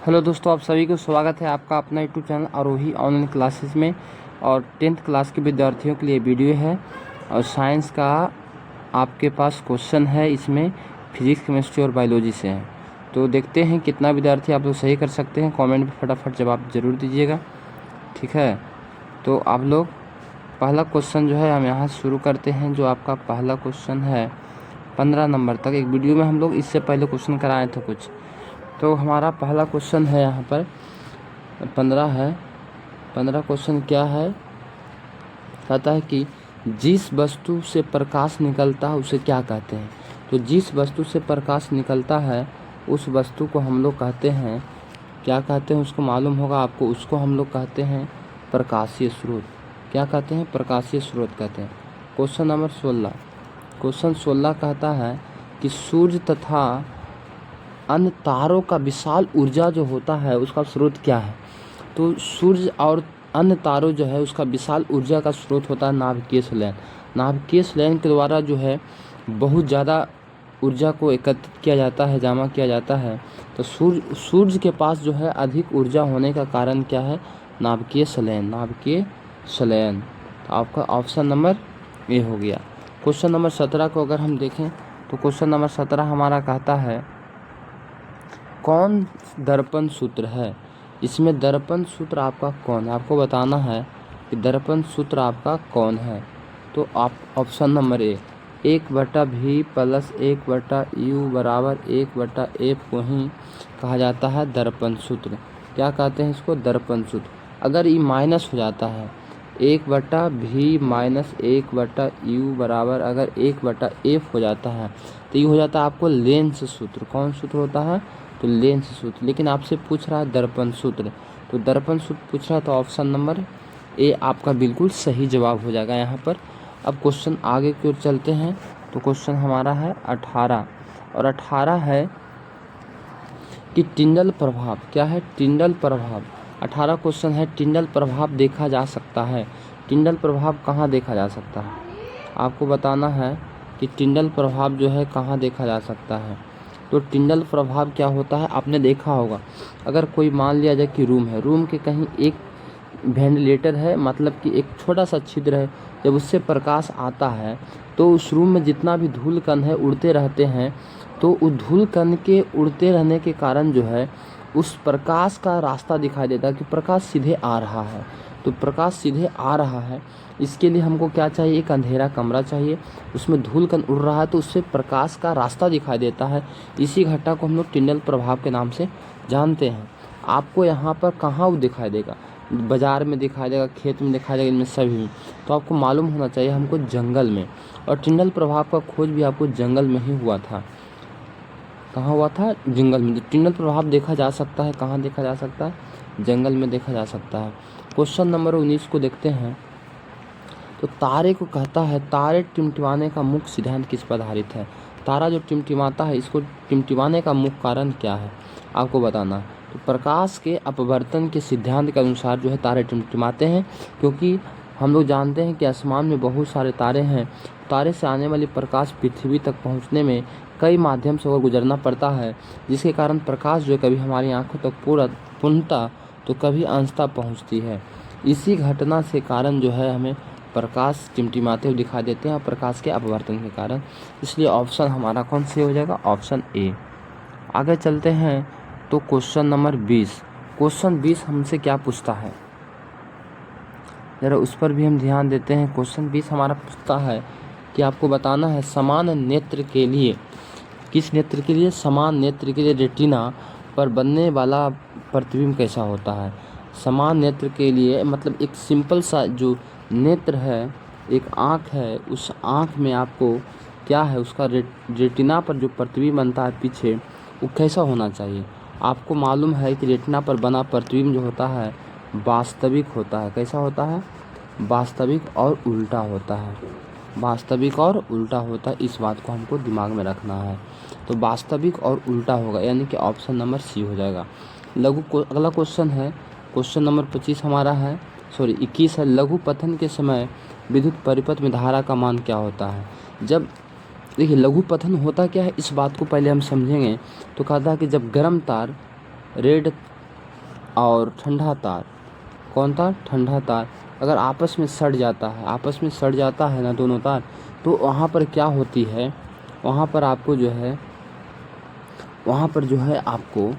Hello दोस्तों, आप सभी को स्वागत है आपका अपना यूट्यूब चैनल आरोही ऑनलाइन क्लासेस में। और 10th क्लास के विद्यार्थियों के लिए वीडियो है और साइंस का आपके पास क्वेश्चन है। इसमें फिजिक्स, केमिस्ट्री और बायोलॉजी से है। तो देखते हैं कितना विद्यार्थी आप लोग सही कर सकते हैं। कमेंट में फटाफट जवाब ज़रूर दीजिएगा, ठीक है। तो आप लोग पहला क्वेश्चन जो है हम यहाँ शुरू करते हैं। जो आपका पहला क्वेश्चन है 15 नंबर तक, एक वीडियो में हम लोग इससे पहले क्वेश्चन कराए थे कुछ। तो हमारा पहला क्वेश्चन है यहाँ पर 15 है। 15 क्वेश्चन क्या है, कहता है कि जिस वस्तु से प्रकाश निकलता है उसे क्या कहते हैं। तो जिस वस्तु से प्रकाश निकलता है उस वस्तु को हम लोग कहते हैं, क्या कहते हैं उसको मालूम होगा आपको। उसको हम लोग कहते हैं प्रकाशीय स्रोत। क्या कहते हैं? प्रकाशीय स्रोत कहते हैं। क्वेश्चन नंबर 16, क्वेश्चन 16 कहता है कि सूर्य तथा अन्य तारों का विशाल ऊर्जा जो होता है उसका स्रोत क्या है। तो सूर्य और अन्य तारों जो है उसका विशाल ऊर्जा का स्रोत होता है नाभिकीय संलयन। नाभिकीय संलयन के द्वारा जो है बहुत ज़्यादा ऊर्जा को एकत्रित किया जाता है, जमा किया जाता है। तो सूर्य के पास जो है अधिक ऊर्जा होने का कारण क्या है? नाभिकीय संलयन। नाभिकीय संलयन। तो आपका ऑप्शन नंबर ए हो गया। क्वेश्चन नंबर 17 को अगर हम देखें तो क्वेश्चन नंबर 17 हमारा कहता है कौन दर्पण सूत्र है। इसमें दर्पण सूत्र आपका कौन है, आपको बताना है कि दर्पण सूत्र आपका कौन है। तो आप option number A 1/v + 1/u बराबर 1/f को ही कहा जाता है दर्पण सूत्र। क्या कहते हैं इसको? दर्पण सूत्र। अगर ये माइनस हो जाता है 1/v - 1/u बराबर अगर 1/f हो जाता है तो ये हो जाता है आपको लेंस सूत्र। कौन सूत्र होता है? तो लेंस सूत्र। लेकिन आपसे पूछ रहा है दर्पण सूत्र, तो दर्पण सूत्र पूछ रहा है, तो ऑप्शन नंबर ए आपका बिल्कुल सही जवाब हो जाएगा यहाँ पर। अब क्वेश्चन आगे की ओर चलते हैं। तो क्वेश्चन हमारा है 18 और 18 है कि टिंडल प्रभाव क्या है? टिंडल प्रभाव। 18 क्वेश्चन है टिंडल प्रभाव देखा जा सकता है। टिंडल प्रभाव कहाँ देखा जा सकता है? आपको बताना है कि टिंडल प्रभाव जो है कहाँ देखा जा सकता है। तो टिंडल प्रभाव क्या होता है, आपने देखा होगा। अगर कोई मान लिया जाए कि रूम है, रूम के कहीं एक वेंटिलेटर है, मतलब कि एक छोटा सा छिद्र है। जब उससे प्रकाश आता है तो उस रूम में जितना भी धूल कण है उड़ते रहते हैं। तो उस धूल कण के उड़ते रहने के कारण जो है उस प्रकाश का रास्ता दिखाई देता है कि प्रकाश सीधे आ रहा है। तो प्रकाश सीधे आ रहा है, इसके लिए हमको क्या चाहिए? एक अंधेरा कमरा चाहिए, उसमें धूल कण उड़ रहा है तो उससे प्रकाश का रास्ता दिखाई देता है। इसी घटना को हम लोग टिंडल प्रभाव के नाम से जानते हैं। आपको यहाँ पर कहाँ वो दिखाई देगा? बाजार में दिखाई देगा, खेत में दिखाई देगा, इनमें सभी में। तो आपको मालूम होना चाहिए हमको जंगल में। और टिंडल प्रभाव का खोज भी आपको जंगल में ही हुआ था। कहाँ हुआ था? जंगल में। टिंडल प्रभाव देखा जा सकता है, कहाँ देखा जा सकता है? जंगल में देखा जा सकता है। क्वेश्चन नंबर 19 को देखते हैं। तो तारे को कहता है तारे टिमटिमाने का मुख्य सिद्धांत किस पर आधारित है। तारा जो टिमटिमाता है, इसको टिमटिमाने का मुख्य कारण क्या है, आपको बताना। तो प्रकाश के अपवर्तन के सिद्धांत के अनुसार जो है तारे टिमटिमाते हैं, क्योंकि हम लोग जानते हैं कि आसमान में बहुत सारे तारे हैं। तारे से आने वाली प्रकाश पृथ्वी तक पहुंचने में कई माध्यम से होकर गुजरना पड़ता है, जिसके कारण प्रकाश जो है कभी हमारी आंखों तक पूर्णतः तो कभी अंशतः पहुंचती है। इसी घटना से कारण जो है हमें प्रकाश टिमटिमाते हुए दिखाई देते हैं, प्रकाश के अपवर्तन के कारण। इसलिए ऑप्शन हमारा कौन से हो जाएगा? Option A. आगे चलते हैं तो क्वेश्चन नंबर 20। क्वेश्चन 20 हमसे क्या पूछता है, जरा उस पर भी हम ध्यान देते हैं। क्वेश्चन 20 हमारा पूछता है कि आपको बताना है समान नेत्र के लिए, किस नेत्र के लिए? समान नेत्र के लिए रेटिना पर बनने वाला प्रतिबिंब कैसा होता है। समान नेत्र के लिए मतलब एक सिंपल सा जो नेत्र है, एक आँख है, उस आँख में आपको क्या है, उसका रेटिना पर जो प्रतिबिंब बनता है पीछे, वो कैसा होना चाहिए। आपको मालूम है कि रेटिना पर बना प्रतिबिंब जो होता है वास्तविक होता है। कैसा होता है? वास्तविक और उल्टा होता है। वास्तविक और उल्टा होता है, इस बात को हमको दिमाग में रखना है। तो वास्तविक और उल्टा होगा, यानी कि ऑप्शन नंबर सी हो जाएगा। अगला क्वेश्चन है क्वेश्चन नंबर 25 हमारा है, 21 है। लघु पतन के समय विद्युत परिपथ में धारा का मान क्या होता है। जब देखिए लघु पतन होता क्या है, इस बात को पहले हम समझेंगे। तो कहता है कि जब गर्म तार रेड और ठंडा तार, कौन तार? ठंडा तार अगर आपस में सड़ जाता है ना दोनों तार, तो वहाँ पर क्या होती है, वहाँ पर जो है आपको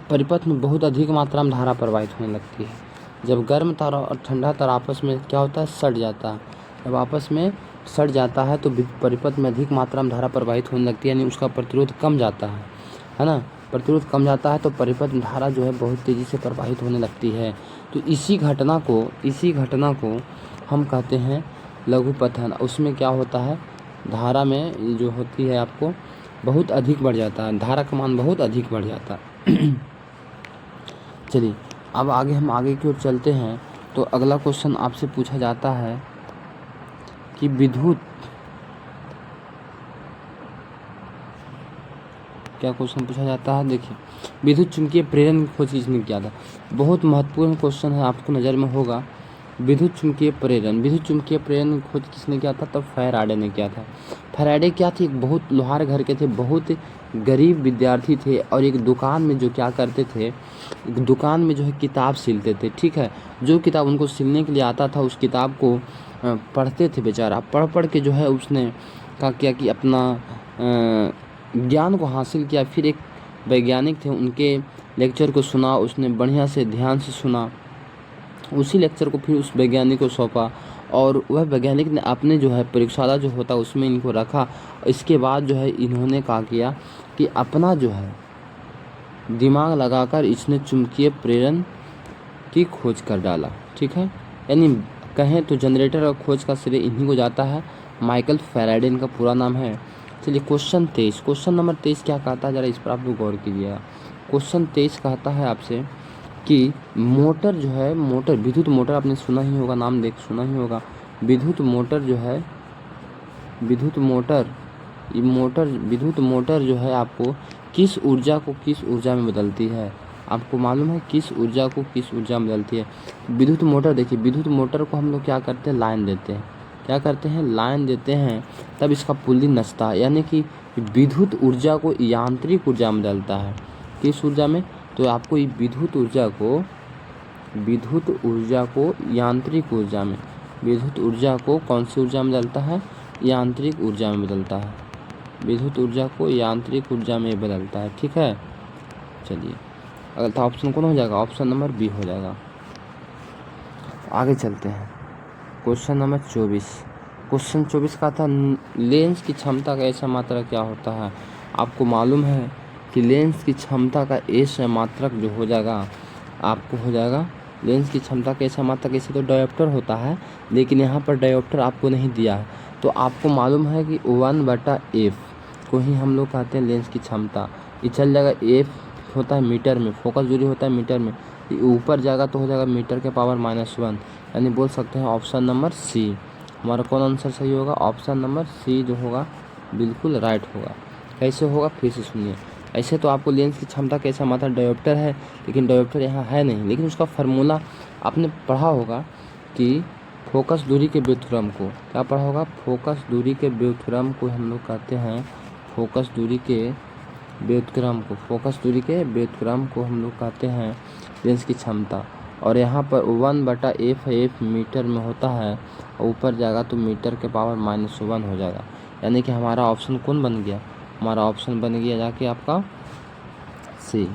परिपथ में बहुत अधिक मात्रा में धारा प्रवाहित होने लगती है। जब गर्म तार और ठंडा तार आपस में क्या होता है? सड़ जाता है। जब आपस में सड़ जाता है तो परिपथ में अधिक मात्रा में धारा प्रवाहित होने लगती है, यानी उसका प्रतिरोध कम जाता है ना। प्रतिरोध कम जाता है तो परिपथ में धारा जो है बहुत तेज़ी से प्रवाहित होने लगती है। तो इसी घटना को हम कहते हैं लघु पतन। उसमें क्या होता है? धारा में जो होती है आपको बहुत अधिक बढ़ जाता है, धारा का मान बहुत अधिक बढ़ जाता है। चलिए अब हम आगे की ओर चलते हैं। तो अगला क्वेश्चन आपसे पूछा जाता है कि क्या क्वेश्चन पूछा जाता है? देखिए, विद्युत चुंबकीय प्रेरण की खोज किसने किया था? बहुत महत्वपूर्ण क्वेश्चन है, आपको नज़र में होगा। विद्युत चुंबकीय प्रेरण की खोज किसने किया था? तब फैराडे ने किया था। फैराडे क्या थे? एक बहुत लोहार घर के थे, बहुत गरीब विद्यार्थी थे और एक दुकान में जो क्या करते थे, एक दुकान में जो है किताब सिलते थे, ठीक है। जो किताब उनको सिलने के लिए आता था उस किताब को पढ़ते थे बेचारा। पढ़ के जो है उसने क्या किया कि अपना ज्ञान को हासिल किया। फिर एक वैज्ञानिक थे, उनके लेक्चर को सुना, उसने बढ़िया से ध्यान से सुना। उसी लेक्चर को फिर उस वैज्ञानिक को सौंपा और वह वैज्ञानिक ने अपने जो है प्रयोगशाला जो होता है उसमें इनको रखा। इसके बाद जो है इन्होंने क्या किया कि अपना जो है दिमाग लगाकर इसने चुंबकीय प्रेरण की खोज कर डाला, ठीक है। यानी कहें तो जनरेटर और खोज का श्रेय इन्हीं को जाता है। माइकल फैराडे इनका पूरा नाम है। चलिए क्वेश्चन नंबर 23 क्या कहता है, ज़रा इस पर आप लोग गौर कीजिएगा। क्वेश्चन 23 कहता है आपसे कि मोटर जो है, विद्युत मोटर आपने सुना ही होगा, सुना ही होगा। विद्युत मोटर जो है आपको किस ऊर्जा को किस ऊर्जा में बदलती है? आपको मालूम है किस ऊर्जा को किस ऊर्जा में बदलती है विद्युत मोटर? देखिए, विद्युत मोटर को हम लोग क्या करते हैं? लाइन देते हैं। क्या करते हैं? लाइन देते हैं, तब इसका पुल्ली नचता है। यानी कि विद्युत ऊर्जा को यांत्रिक ऊर्जा में बदलता है। किस ऊर्जा में? तो आपको ये विद्युत ऊर्जा को यांत्रिक ऊर्जा में, विद्युत ऊर्जा को कौन सी ऊर्जा में बदलता है? यांत्रिक ऊर्जा में बदलता है। विद्युत ऊर्जा को यांत्रिक ऊर्जा में बदलता है, ठीक है। चलिए अगर तो ऑप्शन कौन हो जाएगा? ऑप्शन नंबर बी हो जाएगा। आगे चलते हैं। क्वेश्चन नंबर 24 का था लेंस की क्षमता का ऐसा मात्रक क्या होता है? आपको मालूम है कि लेंस की क्षमता का ऐसा मात्रक जो हो जाएगा, आपको हो जाएगा लेंस की क्षमता का ऐसा मात्रक। ऐसे तो डायोप्टर होता है, लेकिन यहाँ पर डायोप्टर आपको नहीं दिया है। तो आपको मालूम है कि 1/f को ही हम लोग कहते हैं लेंस की क्षमता। ये चल जाएगा, f होता है मीटर में, फोकस दूरी होता है मीटर में, ऊपर जाएगा तो हो जाएगा मीटर के पावर -1। यानी बोल सकते हैं ऑप्शन नंबर सी हमारा कौन आंसर सही होगा? ऑप्शन नंबर सी जो होगा बिल्कुल राइट होगा। कैसे होगा फिर से सुनिए। ऐसे तो आपको लेंस की क्षमता कैसा मात्रा डायोप्टर है, लेकिन डायोप्टर यहाँ है नहीं, लेकिन उसका फार्मूला आपने पढ़ा होगा कि फोकस दूरी के व्युत्क्रम को क्या पढ़ा होगा? फोकस दूरी के व्युत्क्रम को हम लोग कहते हैं, फोकस दूरी के व्युत्क्रम को हम लोग कहते हैं लेंस की क्षमता। और यहाँ पर 1/f मीटर में होता है और ऊपर जाएगा तो मीटर के पावर -1 हो जाएगा। यानी कि हमारा ऑप्शन कौन बन गया? हमारा ऑप्शन बन गया जाके आपका सी,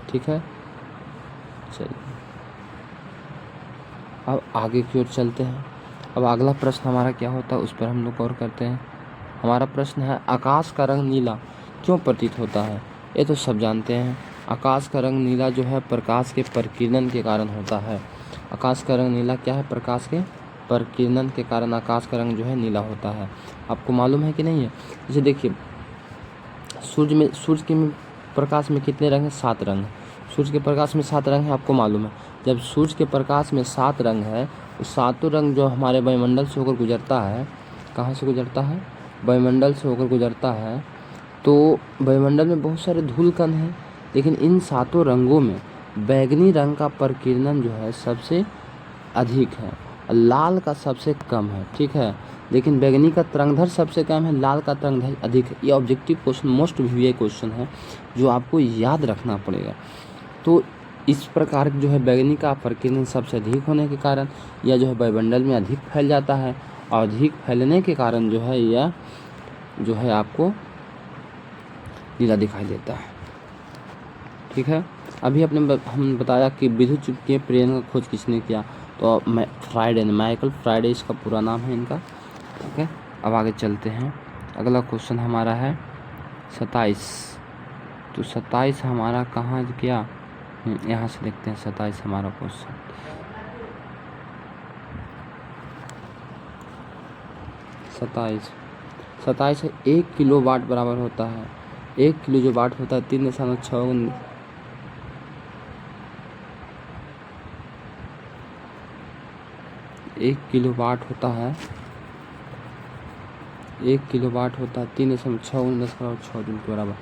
ठीक है। चलिए अब आगे की ओर चलते हैं। अब अगला प्रश्न हमारा क्या होता है उस पर हम लोग गौर करते हैं। हमारा प्रश्न है आकाश का रंग नीला क्यों प्रतीत होता है? ये तो सब जानते हैं, आकाश का रंग नीला जो है प्रकाश के प्रकीर्णन के कारण होता है। आकाश का रंग नीला क्या है? प्रकाश के प्रकीर्णन के कारण आकाश का रंग जो है नीला होता है। आपको मालूम है कि नहीं है? जैसे देखिए, सूर्य के प्रकाश में कितने रंग हैं? 7 रंग। सूर्य के प्रकाश में 7 रंग है, आपको मालूम है। जब सूर्य के प्रकाश में 7 रंग है, तो 7 रंग जो हमारे वायुमंडल से होकर गुजरता है, कहाँ से गुजरता है? वायुमंडल से होकर गुजरता है। तो वायुमंडल में बहुत सारे धूल कण हैं, लेकिन इन 7 रंगों में बैगनी रंग का प्रकीर्णन जो है सबसे अधिक है, लाल का सबसे कम है, ठीक है। लेकिन बैगनी का तरंगधर सबसे कम है, लाल का तरंगधर अधिक है। ये objective question, most VVI question है जो आपको याद रखना पड़ेगा। तो इस प्रकार जो है बैंगनी का प्रकीर्णन सबसे अधिक होने के कारण यह जो है वायुमंडल में अधिक फैल जाता है, और अधिक फैलने के कारण जो है यह जो है आपको नीला दिखाई देता है। ठीक है, अभी हम बताया कि विद्युत चुंबकीय प्रेरण का खोज किसने किया, तो फ्राइडे ने, माइकल फ्राइडे इसका पूरा नाम है इनका। ठीक है, अब आगे चलते हैं। अगला क्वेश्चन हमारा है 27। तो 27 हमारा कहाँ गया, यहाँ से देखते हैं 27 हमारा क्वेश्चन। 27 है 1 किलोवाट बराबर होता है, 1 किलो जो वाट होता है 3.6 1 किलोवाट होता है, 1 किलोवाट होता है 3.6 जूल के बराबर।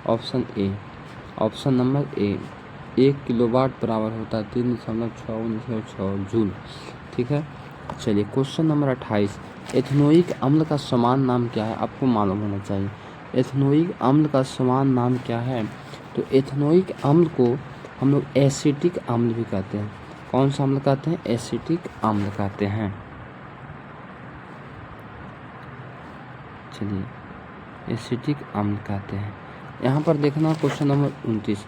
Option A, option number A, 1 kilowatt बराबर होता है 3.6 जूल। ठीक है, चलिए क्वेश्चन नंबर 28। एथेनोइक अम्ल का समान नाम क्या है, आपको मालूम होना चाहिए। एथेनोइक अम्ल का समान नाम क्या है, तो एथेनोइक अम्ल को हम लोग एसिटिक अम्ल भी कहते हैं। कौन सा अम्ल कहते हैं, एसिटिक अम्ल कहते हैं। चलिए एसिटिक अम्ल कहते हैं। यहाँ पर देखना क्वेश्चन नंबर 29।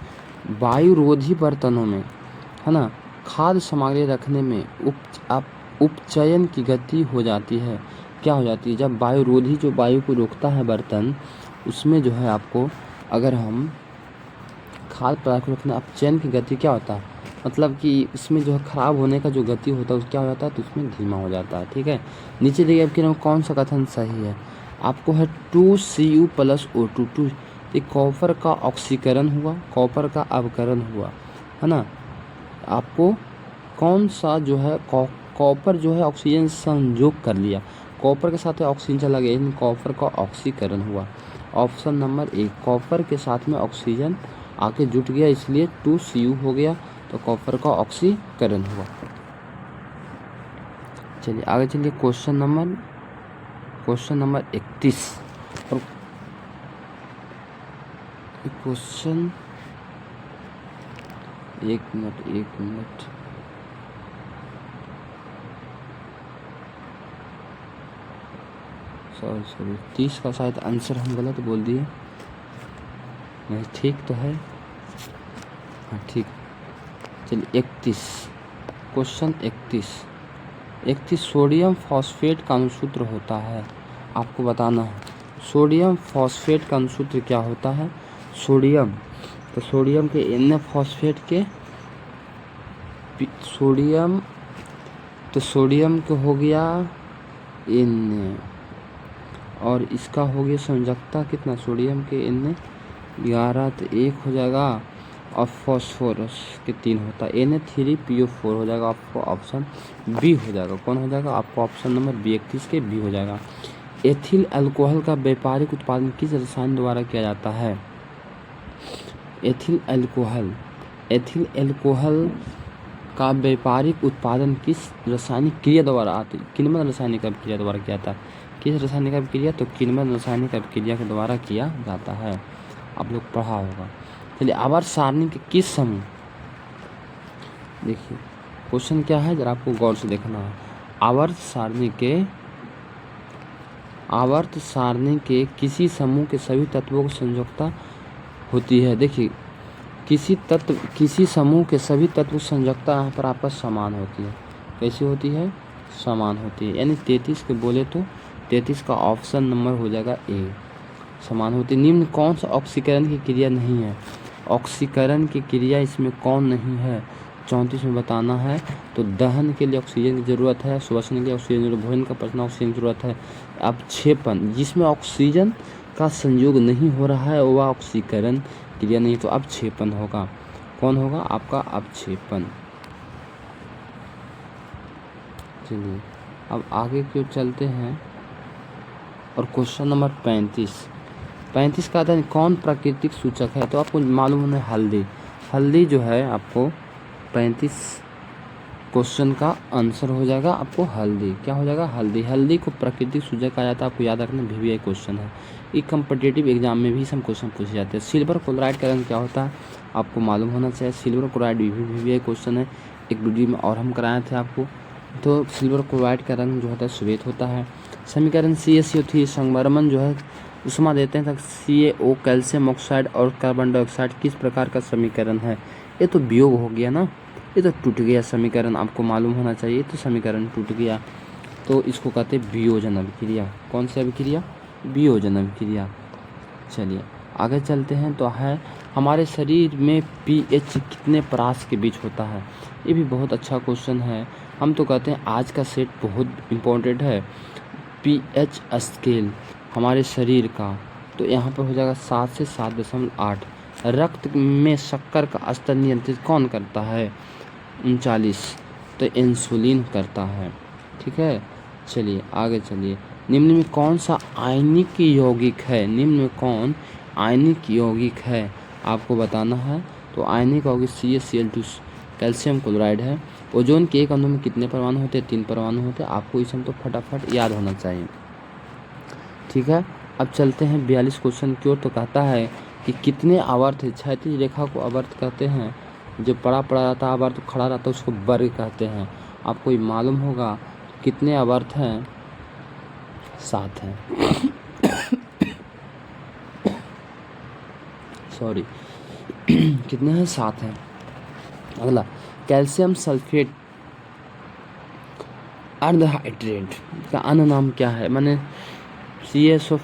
वायुरोधी बर्तनों में है ना खाद्य सामग्री रखने में उपचयन की गति हो जाती है। क्या हो जाती है, जब वायुरोधी जो वायु को रोकता है बर्तन, उसमें जो है आपको अगर हम खाद्य पदार्थ को रखना, अपचयन की गति क्या होता है, मतलब कि इसमें जो है खराब होने का जो गति होता है वो क्या हो जाता है, तो उसमें धीमा हो जाता है। ठीक है, नीचे देखिए आपके नाम कौन सा कथन सही है, आपको है 2Cu + O2। ये कॉपर का ऑक्सीकरण हुआ, कॉपर का अवकरण हुआ, है ना। आपको कौन सा जो है कॉपर जो है ऑक्सीजन संयोग कर लिया, कॉपर के साथ ऑक्सीजन चला गया, इन कॉपर का ऑक्सीकरण हुआ। ऑप्शन नंबर ए, कॉपर के साथ में ऑक्सीजन आके जुट गया इसलिए 2Cu हो गया, तो कॉपर का ऑक्सीकरण हुआ। चलिए आगे चलिए क्वेश्चन नंबर 31। और क्वेश्चन एक मिनट सॉरी 30 का शायद आंसर हम गलत बोल दिए। नहीं ठीक तो है, हाँ ठीक। चलिए 31, क्वेश्चन 31 सोडियम फॉस्फेट का अनुसूत्र होता है, आपको बताना है। सोडियम फॉस्फेट का अनुसूत्र क्या होता है, सोडियम, तो सोडियम के Na फॉस्फेट के सोडियम, तो सोडियम के हो गया Na, और इसका हो गया संयोजकता कितना, सोडियम के Na 11, तो 1 हो जाएगा, और फॉस्फोरस के 3 होता है, Na3PO4 हो जाएगा। आपको ऑप्शन बी हो जाएगा, कौन हो जाएगा, आपको ऑप्शन नंबर 31 के बी हो जाएगा। एथिल अल्कोहल का व्यापारिक उत्पादन किस रसायन द्वारा किया जाता है, एथिल अल्कोहल का व्यापारिक उत्पादन किस रासायनिक क्रिया द्वारा आती है, किण्वन रासायनिक अभिक्रिया द्वारा किया जाता है। किस रासायनिक अभिक्रिया, तो किण्वन रासायनिक अभिक्रिया के द्वारा किया जाता है, आप लोग पढ़ा होगा। चलिए आवर्त सारणी के किस समूह, देखिए क्वेश्चन क्या है जरा आपको गौर से देखना है। आवर्त सारणी के किसी समूह के सभी तत्वों की संयोजकता होती है। देखिए किसी समूह के सभी तत्व संयोजकता यहाँ पर आपस समान होती है। कैसी होती है, समान होती है, यानी 33 के बोले तो 33 का ऑप्शन नंबर हो जाएगा ए, समान होती है। निम्न कौन सा ऑक्सीकरण की क्रिया नहीं है, ऑक्सीकरण की क्रिया इसमें कौन नहीं है, 34 में बताना है। तो दहन के लिए ऑक्सीजन की ज़रूरत है, श्वसन के लिए ऑक्सीजन की, भोजन का पचना ऑक्सीजन की ज़रूरत है। अपक्षेपण, जिसमें ऑक्सीजन का संयोग नहीं हो रहा है वह ऑक्सीकरण क्रिया नहीं, तो अपक्षेपण होगा, कौन होगा, आपका अपक्षेपण। चलिए अब आगे क्यों चलते हैं, और क्वेश्चन नंबर 35 का आता है कौन प्राकृतिक सूचक है, तो आपको मालूम है हल्दी जो है आपको 35 क्वेश्चन का आंसर हो जाएगा आपको हल्दी। क्या हो जाएगा? हल्दी। हल्दी को प्राकृतिक सूचक कहा जाता है, आपको याद रखना, VVI क्वेश्चन है। ये कम्पिटिटिव एग्जाम में भी सम क्वेश्चन पूछे जाते हैं। सिल्वर क्लोराइड का रंग क्या होता है? आपको मालूम होना चाहिए। सिल्वर क्लोराइड भी VVI क्वेश्चन है, एक वीडियो में और हम कराए थे आपको। तो सिल्वर क्लोराइड का रंग जो होता है श्वेत होता है। समीकरण CaCO3 संवरमन जो है उष्मा देते हैं तक CaO कैल्शियम ऑक्साइड और कार्बन डाइऑक्साइड किस प्रकार का समीकरण है? ये तो वियोग हो गया ना, ये तो टूट गया समीकरण, आपको मालूम होना चाहिए। तो समीकरण टूट गया, तो इसको कहते हैं वियोजन अभिक्रिया। कौन सी अभिक्रिया? वियोजन अभिक्रिया। चलिए आगे चलते हैं। तो है हमारे शरीर में pH कितने परास के बीच होता है? ये भी बहुत अच्छा क्वेश्चन है। हम तो कहते हैं आज का सेट बहुत इम्पोर्टेंट है। pH स्केल हमारे शरीर का, तो यहाँ पर हो जाएगा 7 से 7.8। रक्त में शक्कर का स्तर नियंत्रित कौन करता है? 39, तो इंसुलिन करता है। ठीक है, चलिए आगे चलिए। निम्न में कौन सा आयनिक यौगिक है? निम्न में कौन आयनिक यौगिक है आपको बताना है। तो आयनिक यौगिक CaCl2 कैल्शियम क्लोराइड है। ओजोन के एक अणु में कितने परमाणु होते हैं? 3 परमाणु होते हैं। आपको इसे तो फटाफट याद होना चाहिए। ठीक है, अब चलते हैं 42 क्वेश्चन की ओर। तो कहता है कि कितने आवर्त है? क्षैतिज रेखा को आवर्त कहते हैं, जो पड़ा रहता है आवर्त खड़ा रहता है उसको वर्ग कहते हैं। आपको ये मालूम होगा कितने आवर्त हैं? 7 हैं। सॉरी कितने हैं? 7 हैं। अगला, कैल्शियम सल्फेट अर्धहाइड्रेट का अन्य नाम क्या है? माने CaSO